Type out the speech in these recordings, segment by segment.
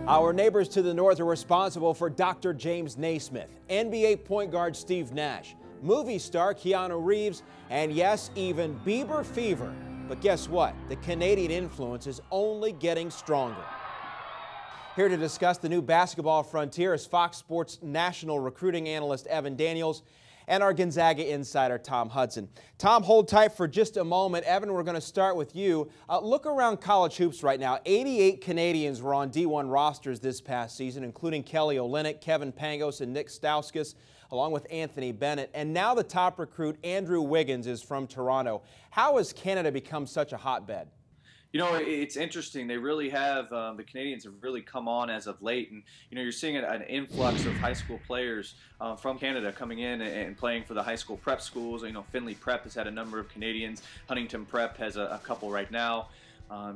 Our neighbors to the north are responsible for Dr. James Naismith, NBA point guard Steve Nash, movie star Keanu Reeves, and yes, even Bieber fever. But guess what? The Canadian influence is only getting stronger. Here to discuss the new basketball frontier is Fox Sports national recruiting analyst Evan Daniels and our Gonzaga insider Tom Hudson. Tom, hold tight for just a moment. Evan, we're going to start with you. Look around college hoops right now. 88 Canadians were on D1 rosters this past season, including Kelly Olynyk, Kevin Pangos, and Nick Stauskas, along with Anthony Bennett. And now the top recruit, Andrew Wiggins, is from Toronto. How has Canada become such a hotbed? You know, it's interesting. They really have, the Canadians have really come on as of late. And, you know, you're seeing an influx of high school players from Canada coming in and playing for the high school prep schools. You know, Finley Prep has had a number of Canadians. Huntington Prep has a couple right now.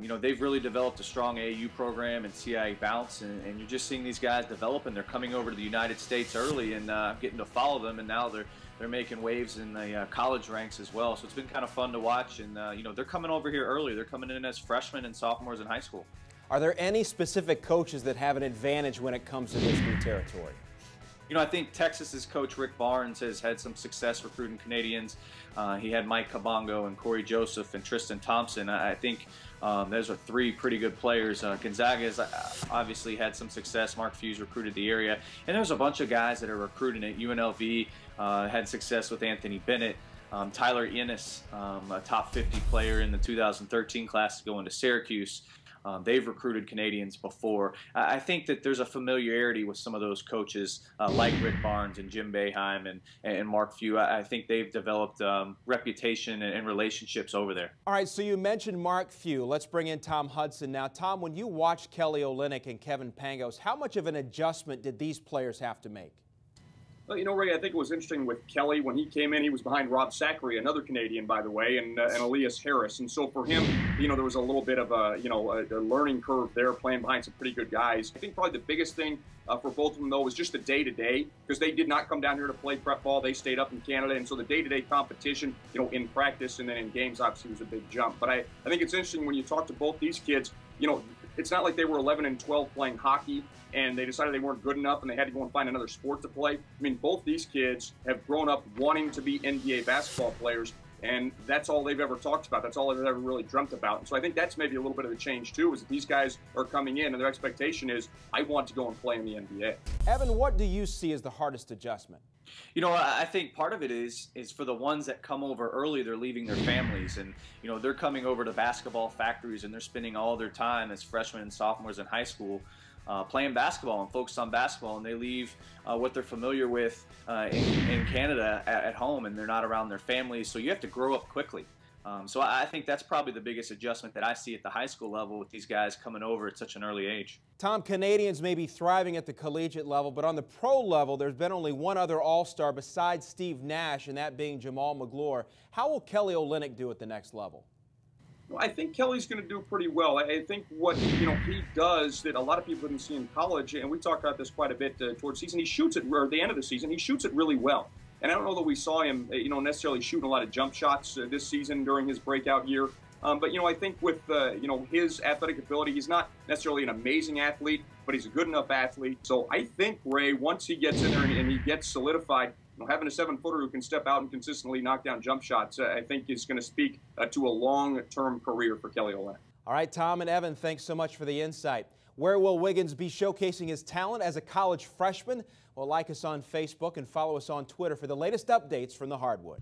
You know, they've really developed a strong AAU program and CIA bounce, and you're just seeing these guys develop, and they're coming over to the United States early and getting to follow them, and now they're making waves in the college ranks as well. So it's been kind of fun to watch, and you know, they're coming over here early. They're coming in as freshmen and sophomores in high school. Are there any specific coaches that have an advantage when it comes to this new territory? You know, I think Texas's coach Rick Barnes has had some success recruiting Canadians. He had Mike Kabongo and Corey Joseph and Tristan Thompson. I think those are three pretty good players. Gonzaga has obviously had some success. Mark Few's recruited the area. And there's a bunch of guys that are recruiting it. UNLV had success with Anthony Bennett. Tyler Ennis, a top 50 player in the 2013 class, going to Syracuse. They've recruited Canadians before. I think that there's a familiarity with some of those coaches like Rick Barnes and Jim Boeheim and Mark Few. I think they've developed reputation and relationships over there. All right, so you mentioned Mark Few. Let's bring in Tom Hudson now. Tom, when you watched Kelly Olynyk and Kevin Pangos, how much of an adjustment did these players have to make? Well, you know, Ray, I think it was interesting with Kelly. When he came in, he was behind Rob Sacre, another Canadian, by the way, and Elias Harris. And so for him, you know, there was a little bit of a learning curve there, playing behind some pretty good guys. I think probably the biggest thing for both of them, though, was just the day-to-day, because they did not come down here to play prep ball. They stayed up in Canada, and so the day-to-day competition, you know, in practice and then in games, obviously, was a big jump. But I think it's interesting when you talk to both these kids, you know, it's not like they were 11 and 12 playing hockey and they decided they weren't good enough and they had to go and find another sport to play. I mean, both these kids have grown up wanting to be NBA basketball players, and that's all they've ever talked about. That's all they've ever really dreamt about. And so I think that's maybe a little bit of the change, too, is that these guys are coming in and their expectation is, I want to go and play in the NBA. Evan, what do you see as the hardest adjustment? You know, I think part of it is for the ones that come over early, they're leaving their families, and, you know, they're coming over to basketball factories and they're spending all their time as freshmen and sophomores in high school playing basketball and focused on basketball, and they leave what they're familiar with in Canada at home, and they're not around their families, so you have to grow up quickly. So I think that's probably the biggest adjustment that I see at the high school level with these guys coming over at such an early age. Tom, Canadians may be thriving at the collegiate level, but on the pro level, there's been only one other All-Star besides Steve Nash, and that being Jamal Magloire. How will Kelly Olynyk do at the next level? Well, I think Kelly's going to do pretty well. I think what, you know, he does that a lot of people didn't see in college, and we talked about this quite a bit towards the season, he shoots it, or at the end of the season, he shoots it really well. And I don't know that we saw him, you know, necessarily shooting a lot of jump shots this season during his breakout year. But, you know, I think with, you know, his athletic ability, he's not necessarily an amazing athlete, but he's a good enough athlete. So I think, Ray, once he gets in there and he gets solidified, you know, having a 7-footer who can step out and consistently knock down jump shots, I think is going to speak to a long-term career for Kelly Olynyk. All right, Tom and Evan, thanks so much for the insight. Where will Wiggins be showcasing his talent as a college freshman? Well, like us on Facebook and follow us on Twitter for the latest updates from the hardwood.